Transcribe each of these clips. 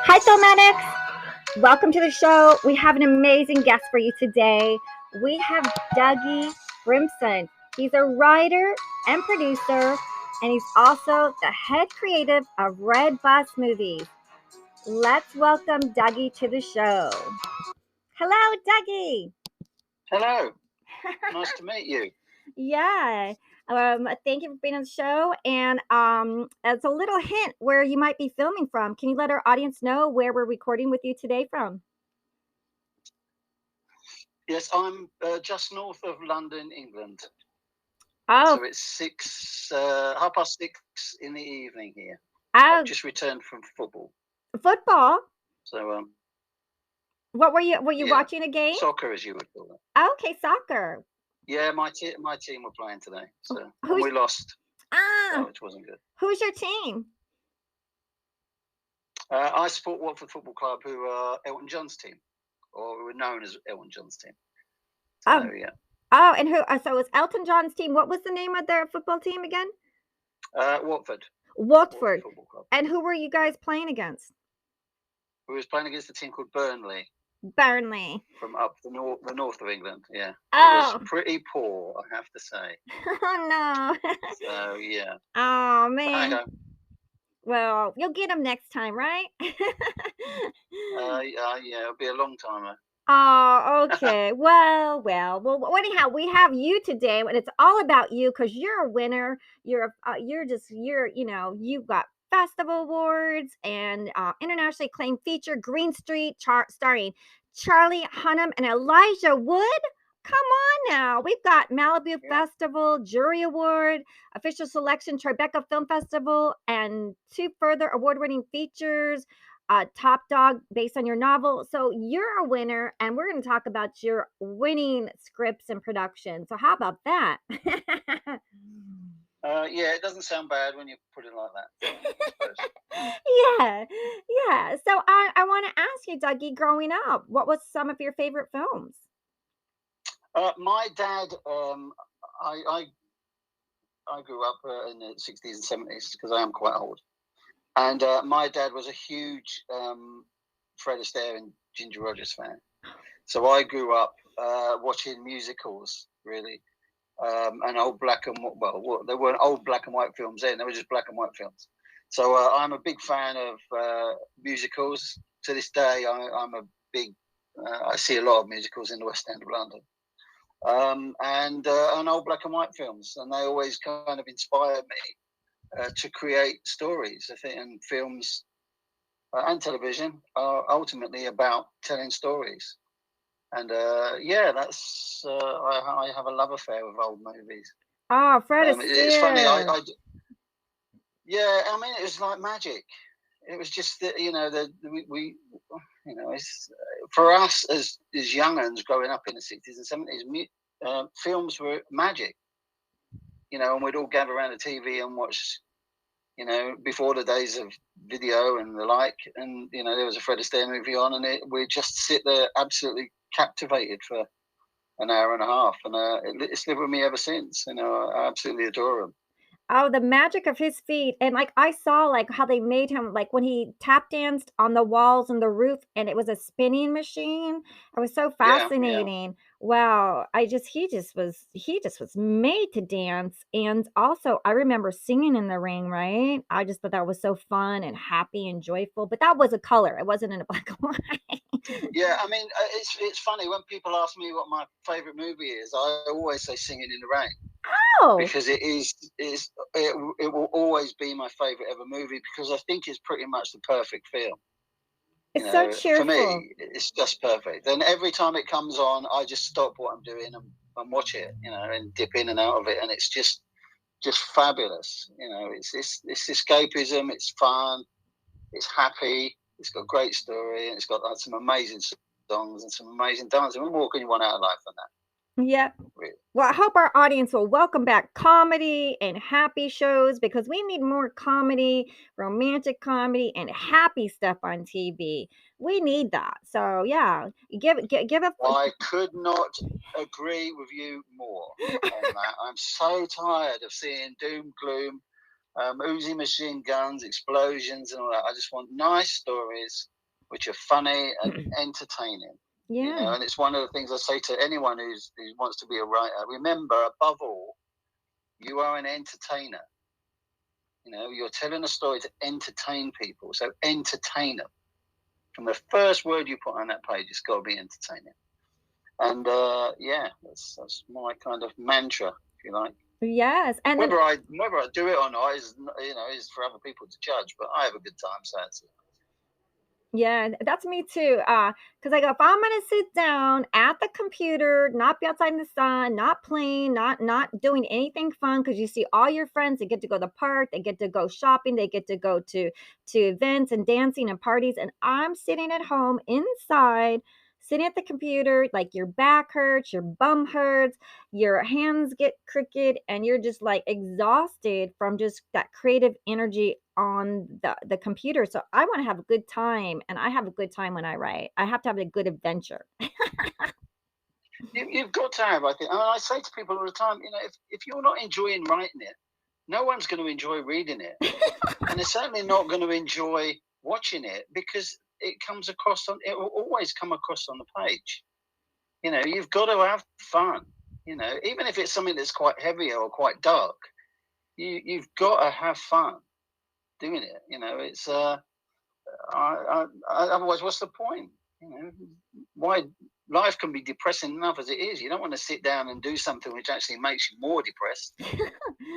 Hi, Filmatics! Welcome to the show. We have an amazing guest for you today. We have Dougie Grimson. He's a writer and producer, and he's also the head creative of Red Bus Movies. Let's welcome Dougie to the show. Hello, Dougie. Hello. Nice to meet you. Yeah. Thank you for being on the show. And as a little hint where you might be filming from, can you let our audience know where we're recording with you today from? Yes, I'm just north of London, England. Oh, So it's 6:30 in the evening here. oh, I've just returned from football. football. So What were you yeah, watching a game? soccer, as you would call it. Okay, soccer. Yeah, my team were playing today, so and Who's we lost, ah? which wasn't good. Who's your team? I support Watford Football Club, who are Elton John's team, or were known as Elton John's team. So Oh, yeah, oh, and who? So it was Elton John's team. What was the name of their football team again? Watford Watford. Football Club. And who were you guys playing against? We was playing against a team called Burnley. Burnley. From up the north of England, yeah. Oh. It was pretty poor, I have to say. Oh no. So yeah. Oh man. I Well, you'll get them next time, right? yeah, it'll be a long timer. Oh, okay. Well. Anyhow, we have you today, and it's all about you because you're a winner. You've got festival awards and internationally acclaimed feature Green Street, starring Charlie Hunnam and Elijah Wood. Come on now. We've got Malibu Festival, Jury Award, Official Selection, Tribeca Film Festival, and 2 further award-winning features. Top Dog based on your novel. So you're a winner, and we're going to talk about your winning scripts and production. So how about that? Yeah, it doesn't sound bad when you put it like that. Yeah. So I want to ask you, Dougie, growing up, what was some of your favorite films? My dad, I grew up in the 60s and 70s because I am quite old. And my dad was a huge Fred Astaire and Ginger Rogers fan. So I grew up watching musicals, really, and old black and there weren't old black and white films then; they were just black and white films. So I'm a big fan of musicals. To this day, I'm a big. I see a lot of musicals in the West End of London, and old black and white films, and they always kind of inspire me to create stories. I think, and films and television are ultimately about telling stories. And that's I have a love affair with old movies. Oh, Fred Astaire. It's funny. Yeah, I mean, it was like magic. It was just that we it's for us as young'uns growing up in the 60s and 70s. Films were magic. And we'd all gather around the TV and watch. Before the days of video and the like, and there was a Fred Astaire movie on, and we'd just sit there absolutely captivated for an hour and a half, and it's lived with me ever since. I absolutely adore him. Oh, the magic of his feet. And like I saw like how they made him like when he tap danced on the walls and the roof and it was a spinning machine. It was so fascinating. Wow. He just was made to dance. And also I remember singing in the ring, right? I just thought that was so fun and happy and joyful. But that was a color. It wasn't in a black and white. Yeah, I mean, it's funny when people ask me what my favorite movie is. I always say Singing in the Rain. Oh, because it will always be my favorite ever movie because I think it's pretty much the perfect film. It's so cheerful. For me, it's just perfect. And every time it comes on, I just stop what I'm doing and watch it, and dip in and out of it, and it's just fabulous. It's escapism, it's fun, it's happy, it's got a great story, and it's got some amazing songs and some amazing dancing. What more can you want out of life than that? Yep. Well, I hope our audience will welcome back comedy and happy shows because we need more comedy, romantic comedy, and happy stuff on TV. We need that. So yeah, give a. I could not agree with you more on that. I'm so tired of seeing doom, gloom, Uzi machine guns, explosions, and all that. I just want nice stories which are funny and entertaining. You know, Yeah. and it's one of the things I say to anyone who wants to be a writer. Remember, above all, you are an entertainer. You know, you're telling a story to entertain people. So entertain them. From the first word you put on that page, it's got to be entertaining. And yeah, that's my kind of mantra, if you like. Yes. And then Whether I do it or not is for other people to judge. But I have a good time, so that's it. yeah, that's me too. Because I go, if I'm gonna sit down at the computer, not be outside in the sun, not playing, not doing anything fun, because you see all your friends, they get to go to the park, they get to go shopping, they get to go to events and dancing and parties, and I'm sitting at home inside, sitting at the computer, like your back hurts, your bum hurts, your hands get crooked, and you're just like exhausted from just that creative energy on the computer. So I want to have a good time, and I have a good time when I write. I have to have a good adventure. You've got to have, I think. I say to people all the time, you know, if you're not enjoying writing it, no one's going to enjoy reading it, and they're certainly not going to enjoy watching it, because it comes across on. It will always come across on the page. You know, you've got to have fun. You know, even if it's something that's quite heavy or quite dark, you've got to have fun doing it. You know, it's otherwise, what's the point? You know, why life can be depressing enough as it is. You don't want to sit down and do something which actually makes you more depressed.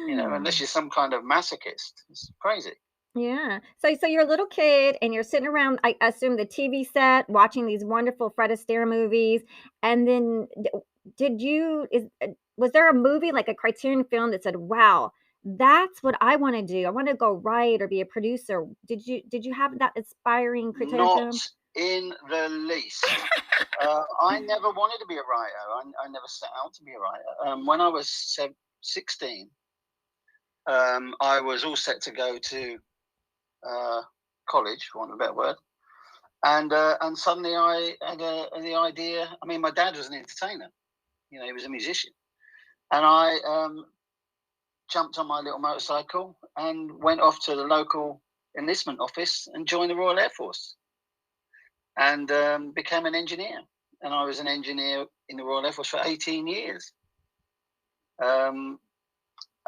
You know, unless you're some kind of masochist. It's crazy. Yeah. So you're a little kid and you're sitting around, I assume, the TV set watching these wonderful Fred Astaire movies, and then did you was there a movie, like a Criterion film, that said, "Wow, that's what I want to do. I want to go write or be a producer." Did you have that inspiring Criterion Not film? in the least. I never wanted to be a writer. I never set out to be a writer. When I was 16, I was all set to go to college, for want of a better word. And suddenly I had the idea. I mean, my dad was an entertainer. You know, he was a musician. And I jumped on my little motorcycle and went off to the local enlistment office and joined the Royal Air Force, and became an engineer. And I was an engineer in the Royal Air Force for 18 years.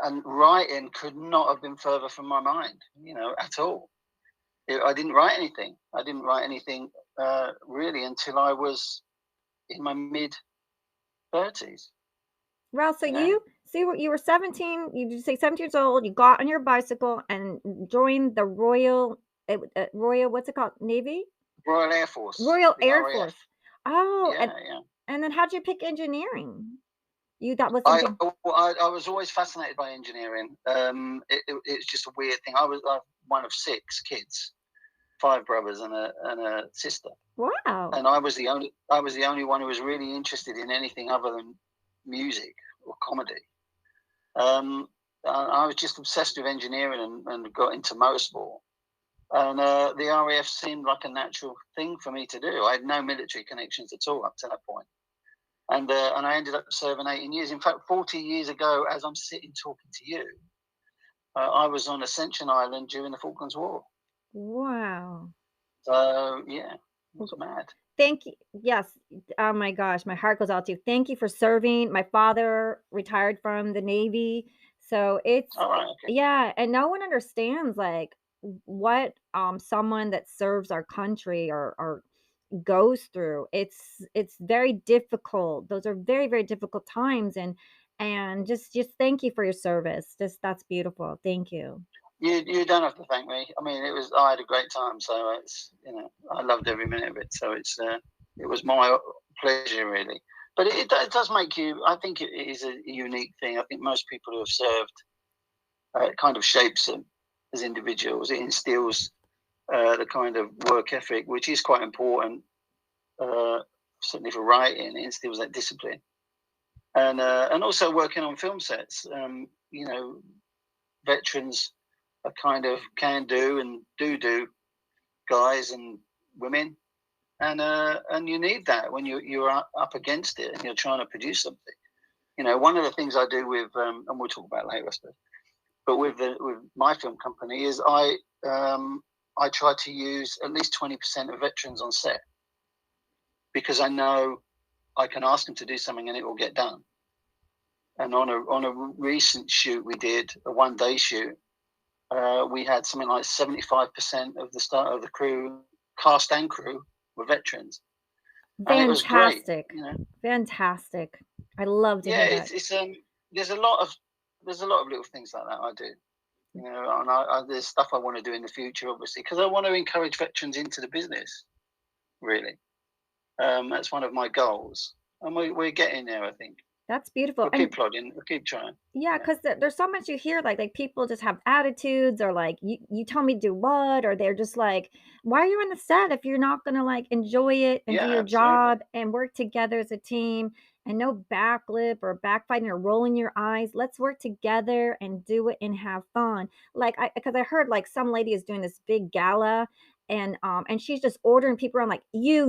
And writing could not have been further from my mind, you know, at all. I didn't write anything. I didn't write anything really until I was in my mid-30s. Well, so You know? you were 17, you did say 17 years old, you got on your bicycle and joined the Royal, what's it called? Navy? Royal Air Force. Royal The Air RAF. Force. Oh, Yeah, yeah. and then how'd you pick engineering? That was I something. was always fascinated by engineering. It's just a weird thing. I'm one of 6 kids, 5 brothers and a sister. Wow. And I was the only one who was really interested in anything other than music or comedy. I was just obsessed with engineering and got into motorsport. And the RAF seemed like a natural thing for me to do. I had no military connections at all up to that point. And I ended up serving 18 years. In fact, 40 years ago, as I'm sitting talking to you, I was on Ascension Island during the Falklands War. Wow. So, yeah, it was mad. Thank you. Yes. Oh my gosh, my heart goes out to you. Thank you for serving. My father retired from the Navy. So it's All right, okay. yeah, and no one understands like what someone that serves our country or goes through. It's very difficult. Those are very, very difficult times, and just thank you for your service. Just that's beautiful. Thank you. You don't have to thank me. I mean, I had a great time, so it's, you know, I loved every minute of it. So it was my pleasure, really. But it does make you. I think it is a unique thing. I think most people who have served, it kind of shapes them as individuals. It instills the kind of work ethic, which is quite important, certainly for writing. It instills that discipline, and also working on film sets. You know, veterans are kind of can do and do guys and women, and you need that when you're up against it and you're trying to produce something. You know, one of the things I do with and we'll talk about later, I suppose, but with my film company is I I try to use at least 20% of veterans on set, because I know I can ask them to do something and it will get done. And on a recent shoot we did, a 1-day shoot, we had something like 75% of the crew, cast and crew, were veterans, and it was great. Fantastic. You know, Fantastic. I love to yeah, hear that. it's there's a lot of little things like that I do. You know, and there's stuff I want to do in the future, obviously, because I want to encourage veterans into the business. Really, that's one of my goals, and we're getting there. I think That's beautiful. we'll And keep plodding, we'll keep trying. yeah, Yeah, because there's so much you hear, like people just have attitudes, or like you tell me to do what, or they're just like, why are you on the set if you're not gonna like enjoy it and do yeah, your absolutely. job and work together as a team, and no backlip or backfighting or rolling your eyes. Let's work together and do it and have fun. Like because I heard like some lady is doing this big gala, and she's just ordering people around like you,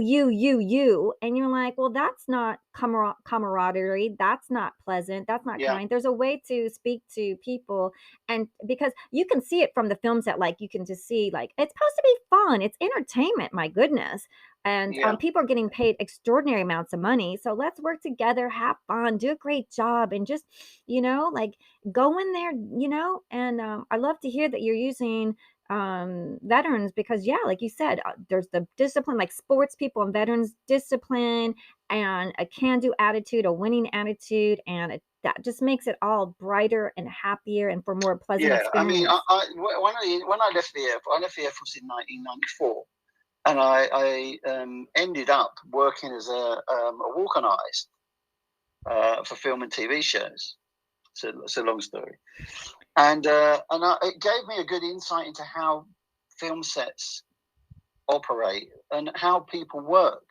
and you're like, well, that's not camaraderie, that's not pleasant, that's not Yeah, kind. There's a way to speak to people, and because you can see it from the films that like you can just see like it's supposed to be fun, it's entertainment, my goodness. And yeah, people are getting paid extraordinary amounts of money, so let's work together, have fun, do a great job, and just like go in there. And I love to hear that you're using veterans, because yeah, like you said, there's the discipline, like sports people and veterans discipline, and a can-do attitude, a winning attitude, and that just makes it all brighter and happier and for more pleasant yeah. I mean, experience. when I left the Air Force, in 1994, and I ended up working as a walk-on-ice for film and TV shows. It's a long story, and it gave me a good insight into how film sets operate and how people work.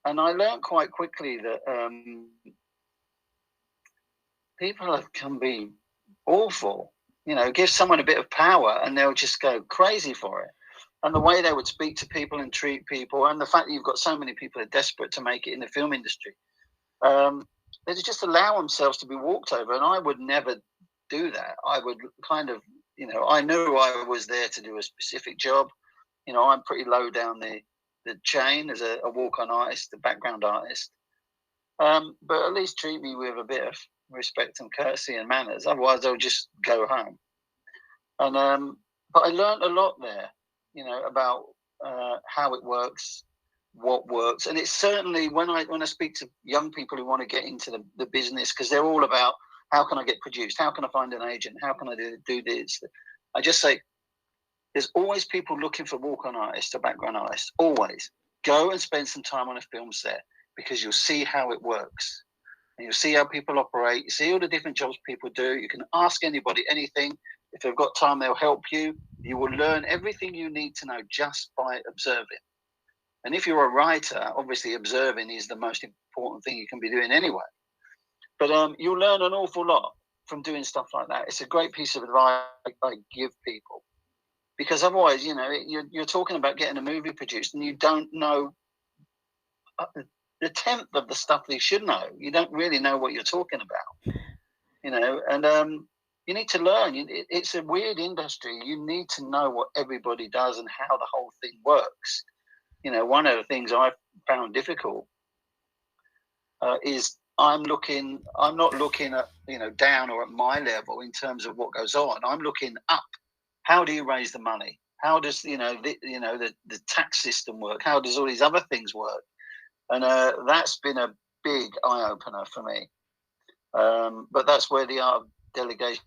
And I learned quite quickly that people can be awful. You know, give someone a bit of power and they'll just go crazy for it. And the way they would speak to people and treat people, and the fact that you've got so many people who are desperate to make it in the film industry, they just allow themselves to be walked over. And I would never do that. I would kind of, I knew I was there to do a specific job. I'm pretty low down the chain as a walk-on artist, a background artist. But at least treat me with a bit of respect and courtesy and manners. Otherwise, I'll just go home. And but I learned a lot there, about how it works, what works, and it's certainly when I speak to young people who want to get into the business, because they're all about how can I get produced, how can I find an agent, how can I do this. I just say there's always people looking for walk-on artists or background artists. Always go and spend some time on a film set, because you'll see how it works. And you'll see how people operate. You see all the different jobs people do. You can ask anybody anything. If they've got time, they'll help you. You will learn everything you need to know just by observing. And if you're a writer, obviously observing is the most important thing you can be doing anyway. But you'll learn an awful lot from doing stuff like that. It's a great piece of advice I give people. Because otherwise, you're talking about getting a movie produced and you don't know the tenth of the stuff they should know. You don't really know what you're talking about, and you need to learn. It's a weird industry. You need to know what everybody does and how the whole thing works. One of the things I've found difficult is I'm not looking at, down or at my level in terms of what goes on. I'm looking up. How do you raise the money? How does, the tax system work? How does all these other things work? And that's been a big eye opener for me. But that's where the art of delegation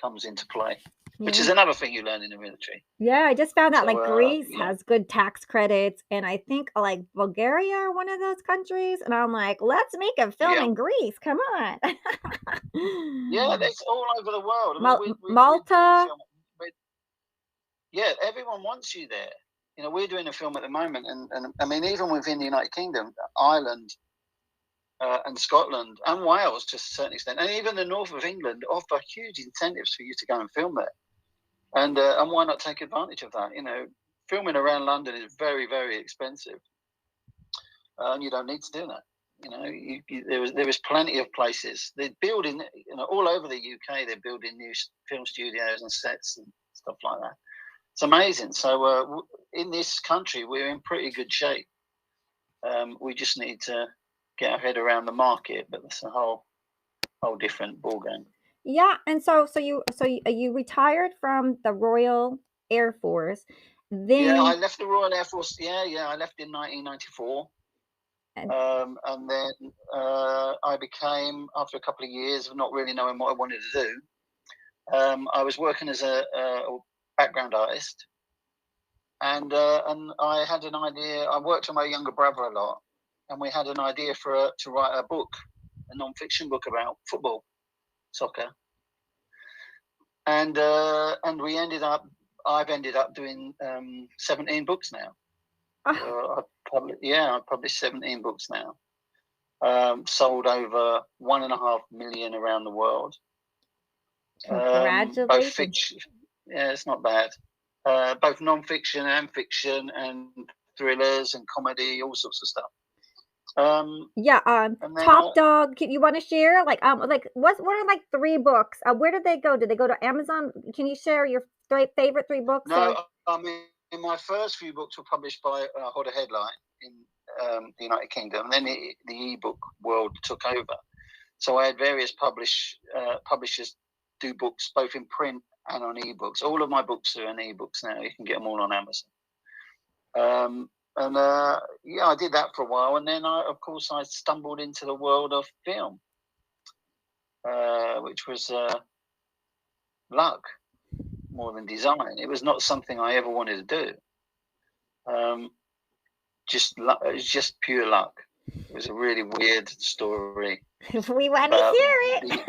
comes into play, which is Yeah. another thing you learn in the military. Yeah, I just found out like So, Greece has good tax credits, and I think like Bulgaria are one of those countries. And I'm like, let's make a film yeah, in Greece. Come on. yeah, that's all over the world. I mean, we're doing a Malta. film. Yeah, everyone wants you there. We're doing a film at the moment, and I mean, even within the United Kingdom, Ireland, and Scotland and Wales to a certain extent, and even the north of England offer huge incentives for you to go and film there. And why not take advantage of that? Filming around London is very, very expensive, and you don't need to do that. There is plenty of places. They're building, all over the UK. They're building new film studios and sets and stuff like that. It's amazing. So in this country, we're in pretty good shape. We just need to get our head around the market, but that's a whole different ballgame. Yeah, and so you retired from the Royal Air Force, Yeah, I then left the Royal Air Force. Yeah, I left in 1994. and And then I became, after a couple of years of not really knowing what I wanted to do, I was working as a background artist, and I had an idea. I worked with my younger brother a lot, and we had an idea to write a book, a non-fiction book about football, soccer, and I've ended up doing 17 books now. oh, I published 17 books now. Sold over 1.5 million around the world. Both congratulations. fiction, yeah, it's not bad. Both non-fiction and fiction, and thrillers and comedy, all sorts of stuff. Yeah, And Top now, Dog, can you wanna share? Like, what are, like, 3 books? Where did they go? Did they go to Amazon? Can you share your 3 favorite 3 books no, or I mean, my first few books were published by Hodder Headline in the United Kingdom, and then the ebook world took over. So I had various publishers do books both in print and on ebooks. All of my books are in ebooks now. You can get them all on Amazon. Yeah, I did that for a while, and then of course I stumbled into the world of film, which was luck more than design. It was not something I ever wanted to do. It was just pure luck. It was a really weird story. we wanna About hear it.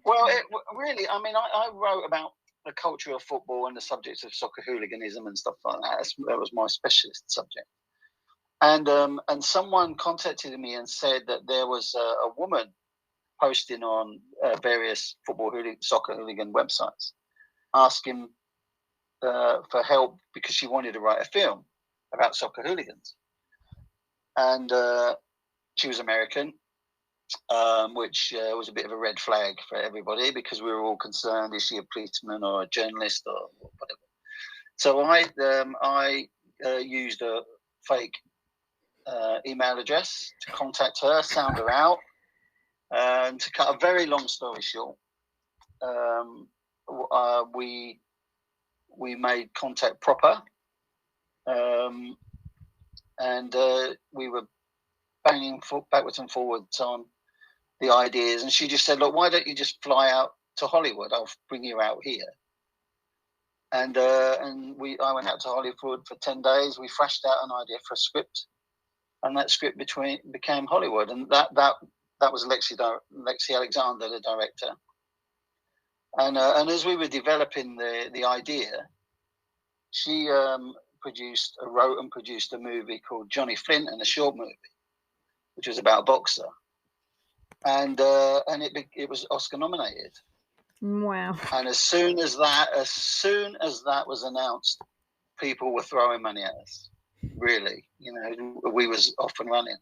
well, really, I mean, I wrote about the culture of football and the subjects of soccer hooliganism and stuff like that. That was my specialist subject. And someone contacted me and said that there was a woman posting on various soccer hooligan websites, asking for help because she wanted to write a film about soccer hooligans. And she was American, which was a bit of a red flag for everybody because we were all concerned: is she a policeman or a journalist or whatever? So I used a fake email address to contact her, sound her out, and to cut a very long story short, we made contact proper, and we were banging backwards and forwards on the ideas, and she just said, "Look, why don't you just fly out to Hollywood? I'll bring you out here." And I went out to Hollywood for 10 days. We thrashed out an idea for a script, and that script became Hollywood, and that was Lexi Alexander, the director. And as we were developing the idea, she wrote and produced a movie called Johnny Flint and a Short movie, which was about a boxer, and it was Oscar nominated. Wow. And as soon as that was announced, people were throwing money at us. Really, we was off and running.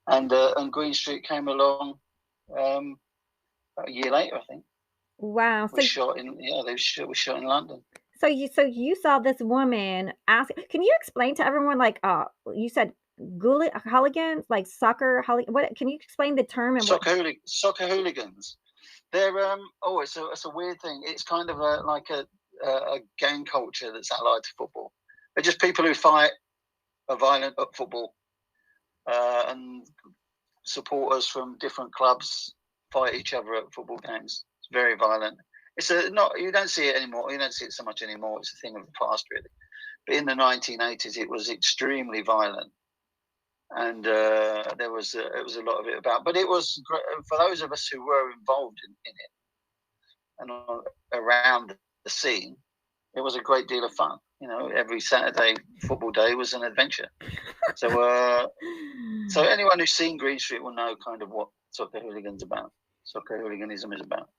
And Green Street came along about a year later, I think. Wow. We shot in London. So you saw this woman ask. Can you explain to everyone, like, you said hooligans, like soccer hooligan? What can you explain the term and what? Soccer hooligans. They're it's a weird thing. It's kind of like a gang culture that's allied to football. They're just people who fight, are violent at football, and supporters from different clubs fight each other at football games. It's very violent. You don't see it anymore. You don't see it so much anymore. It's a thing of the past, really. But in the 1980s, it was extremely violent, and it was a lot of it about. But it was great for those of us who were involved in it and around the scene. It was a great deal of fun. Every Saturday football day was an adventure. So anyone who's seen Green Street will know kind of what soccer hooliganism is about.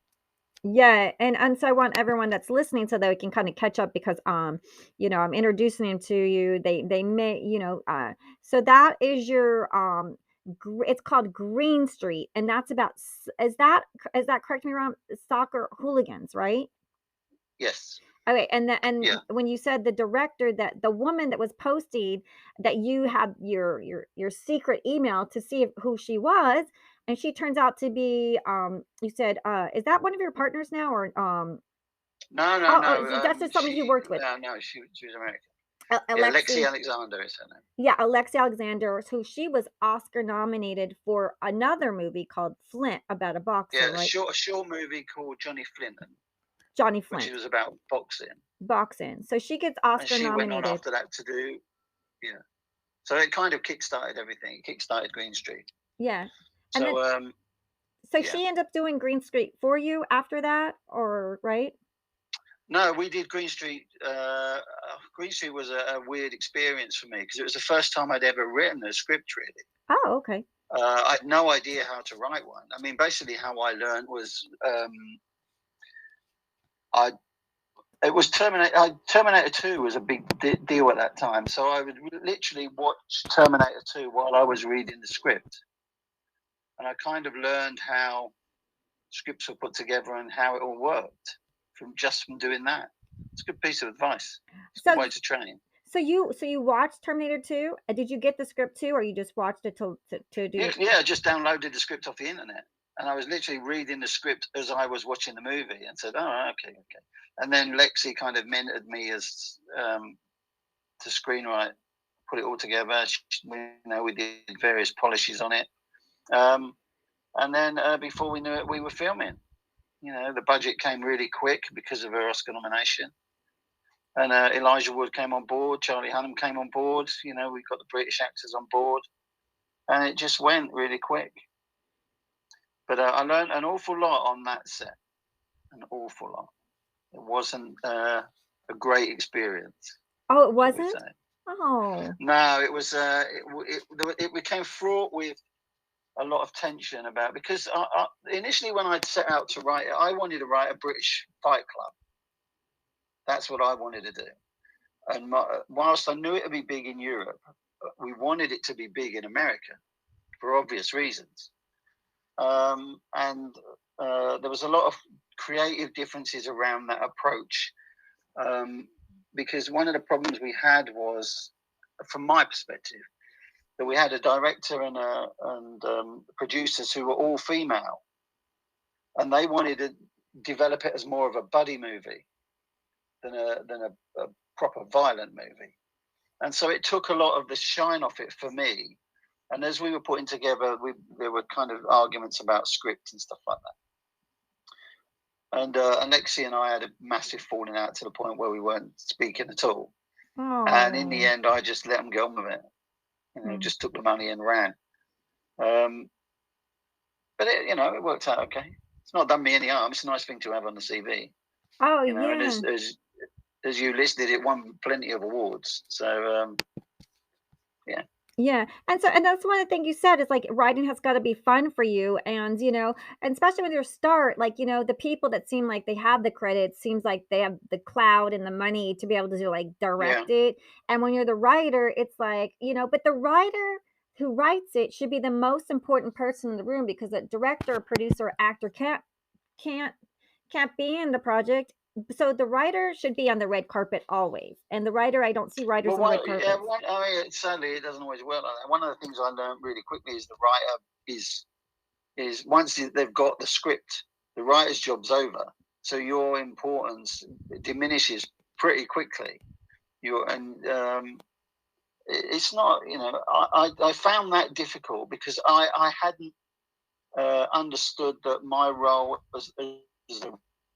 Yeah, and so I want everyone that's listening so that we can kind of catch up because I'm introducing them to you. They may, so that is your it's called Green Street, and that's about is that correct me wrong? Soccer hooligans, right? Yes. Okay, Yeah, and when you said the director, that the woman that was posting, that you had your secret email to see if, who she was, and she turns out to be, you said, is that one of your partners now, or no, no, oh, no. that's just someone you worked with, No, she was American. Yeah, Lexi Alexi. Alexander is her name. Yeah, Alexi Alexander, who she was Oscar nominated for another movie called Flint, about a boxer, Yeah, right? a short movie called Johnny Flinton, Johnny which Flint, was about boxing, boxing. So she gets and Oscar she went on nominated. after that to do yeah. So it kind of kick-started everything. It kick-started Green Street. Yeah. And then So so yeah. she ended up doing Green Street for you after that, or right? No, we did Green Street. Green Street was a weird experience for me because it was the first time I'd ever written a script. Really, Oh, okay. I had no idea how to write one. I mean, basically, how I learned was I. It was Terminator 2 was a big deal at that time, so I would literally watch Terminator 2 while I was reading the script, and I kind of learned how scripts were put together and how it all worked from doing that. It's a good piece of advice. It's a So good way to train. so you watched Terminator 2? Did you get the script too, or you just watched it to do it? Yeah, I just downloaded the script off the internet, and I was literally reading the script as I was watching the movie, and said, "Oh, okay, okay." And then Lexi kind of mentored me as to screenwrite, put it all together. We did various polishes on it, um, and then before we knew it, we were filming. The budget came really quick because of her Oscar nomination, and Elijah Wood came on board, Charlie Hunnam came on board. We got the British actors on board, and it just went really quick. But I learned an awful lot on that set, an awful lot. It wasn't a great experience, Oh, it shall we wasn't? say. Oh. No, it was. It became fraught with a lot of tension because initially when I'd set out to write it, I wanted to write a British Fight Club. That's what I wanted to do. And whilst I knew it would be big in Europe, we wanted it to be big in America for obvious reasons. And there was a lot of creative differences around that approach, because one of the problems we had was, from my perspective, that we had a director and producers who were all female, and they wanted to develop it as more of a buddy movie than a proper violent movie. And so it took a lot of the shine off it for me. And as we were putting together, there were kind of arguments about script and stuff like that. And Alexi and I had a massive falling out to the point where we weren't speaking at all. And in the Oh. end, I just let them get on with it. Just took the money and ran. But it worked out okay. It's not done me any harm. It's a nice thing to have on the CV. Oh, And yeah. as you listed, it won plenty of awards. So yeah. Yeah, and that's one of the things you said is, like, writing has gotta be fun for you, and, and especially with your start, like, the people that seem like they have the credit, seems like they have the clout and the money to be able to, like, Yeah. direct it, and when you're the writer, it's like, but the writer who writes it should be the most important person in the room, because a director, producer, actor can't can't be in the project. So the writer should be on the red carpet always, and the writer, I don't see writers Well, on red yeah, carpets. I mean, sadly, it doesn't always work like that. One of the things I learned really quickly is the writer is once they've got the script, the writer's job's over. So your importance diminishes pretty quickly. It's not, I found that difficult because I hadn't understood that my role as a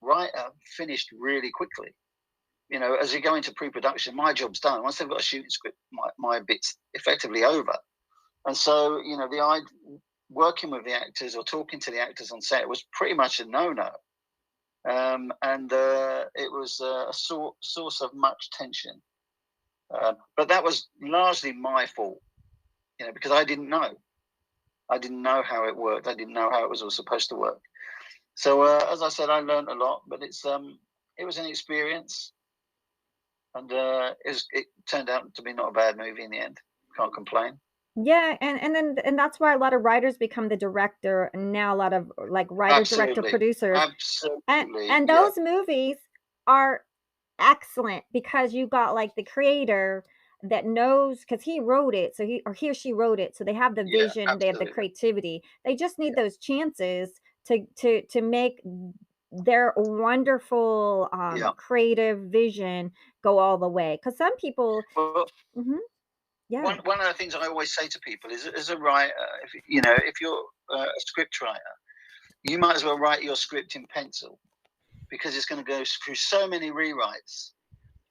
writer finished really quickly. As you go into pre-production, my job's done. Once they've got a shooting script, my bit's effectively over. And so, working with the actors or talking to the actors on set was pretty much a no-no. And it was a source of much tension. But that was largely my fault, because I didn't know. I didn't know how it worked. I didn't know how it was all supposed to work. So, as I said, I learned a lot, but it was an experience. And it turned out to be not a bad movie in the end. Can't complain. Yeah, and that's why a lot of writers become the director, and now a lot of, like, writer, director, Absolutely, producers, absolutely, and yeah. those movies are excellent because you got like the creator that knows because he wrote it, so he or she wrote it, so they have the Yeah, vision, they have the absolutely. creativity. They just need Yeah. those chances to make their wonderful Yeah. creative vision go all the way. Because some people, Well, mhm, yeah, one of the things I always say to people is, as a writer, if you're a script writer, you might as well write your script in pencil because it's going to go through so many rewrites,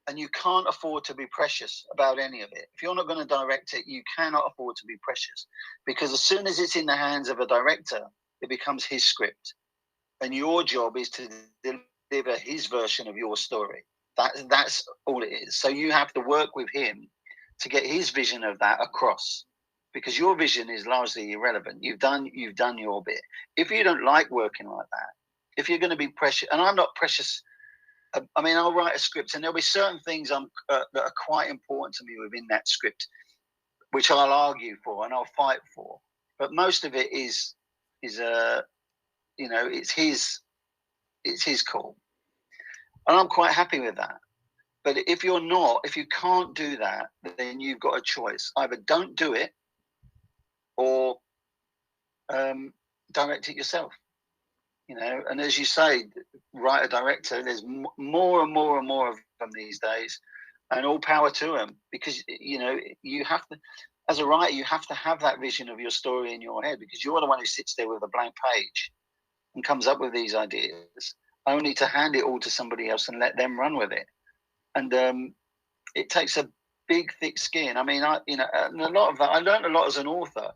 and you can't afford to be precious about any of it. If you're not going to direct it, you cannot afford to be precious because as soon as it's in the hands of a director, it becomes his script, and your job is to deliver his version of your story. That's all it is. So you have to work with him to get his vision of that across, because your vision is largely irrelevant. You've done your bit. If you don't like working like that, if you're going to be precious, and I'm not precious. I mean, I'll write a script, and there'll be certain things that are quite important to me within that script, which I'll argue for and I'll fight for. But most of it is it's his call, and I'm quite happy with that. But if you can't do that, then you've got a choice: either don't do it or um, direct it yourself. And as you say, writer director, there's more and more and more of them these days, and all power to them, because you have to, as a writer, you have to have that vision of your story in your head, because you're the one who sits there with a blank page and comes up with these ideas, only to hand it all to somebody else and let them run with it. And it takes a big, thick skin. I mean, and a lot of that I learned a lot as an author,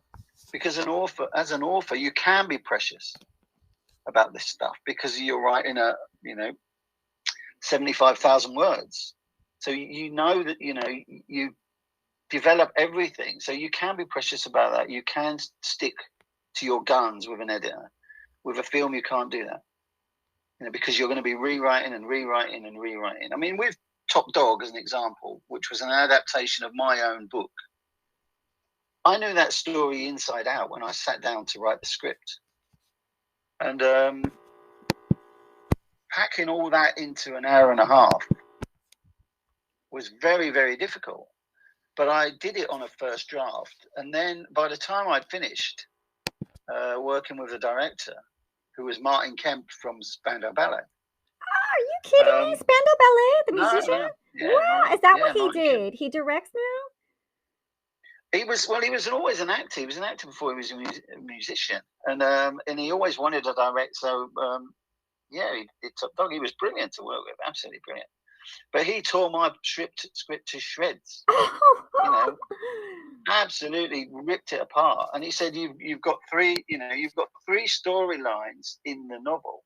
because as an author, you can be precious about this stuff because you're writing 75,000 words. So you know that you develop everything. So you can be precious about that. You can stick to your guns with an editor. With a film, you can't do that. Because you're going to be rewriting and rewriting and rewriting. I mean, with Top Dog as an example, which was an adaptation of my own book, I knew that story inside out when I sat down to write the script. And packing all that into an hour and a half was very, very difficult. But I did it on a first draft. And then by the time I'd finished working with the director, who was Martin Kemp from Spandau Ballet. are you kidding me? Spandau Ballet, the No, musician? no, yeah, Wow, is that what he Martin Kemp. did? He directs now? He was always an actor. He was an actor before he was a musician, and he always wanted to direct. So he did Top Dog. He was brilliant to work with, absolutely brilliant. But he tore my script to shreds. Absolutely ripped it apart. And he said, "You've got three storylines in the novel,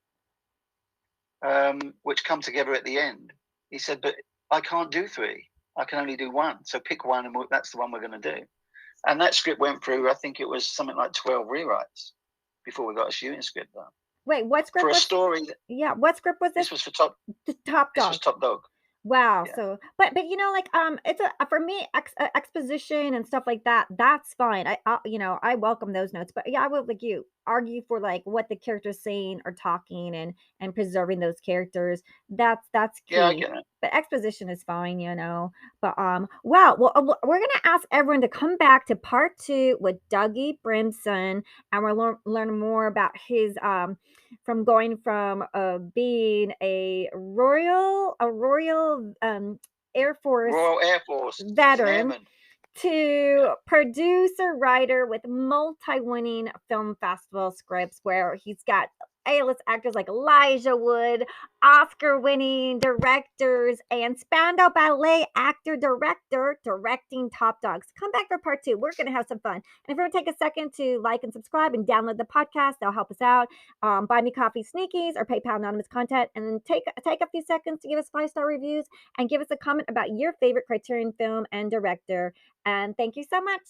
which come together at the end." He said, "But I can't do three. I can only do one. So pick one, and that's the one we're going to do." And that script went through, I think it was something like 12 rewrites before we got a shooting script done. Wait, what script For a was? story, Yeah, what script was this? this was for Top Top this was Dog. Top Dog. Wow. Yeah. So, but like it's for me exposition and stuff like that. That's fine. I welcome those notes. But yeah, I would like you argue for like what the characters saying or talking and preserving those characters. That's Yeah, I key. get it. But exposition is fine. But wow. Well, we're gonna ask everyone to come back to part 2 with Dougie Brimson, and we'll learn more about his from going from being a royal Air Force Royal Air Force veteran to producer writer with multi-winning film festival scripts where he's got A-list actors like Elijah Wood, Oscar-winning directors, and Spandau Ballet actor director directing Top Dogs. Come back for part 2. We're going to have some fun. And if you want to take a second to like and subscribe and download the podcast, that'll help us out. Buy me coffee sneakies or PayPal anonymous content, and then take a few seconds to give us 5-star reviews and give us a comment about your favorite Criterion film and director. And thank you so much.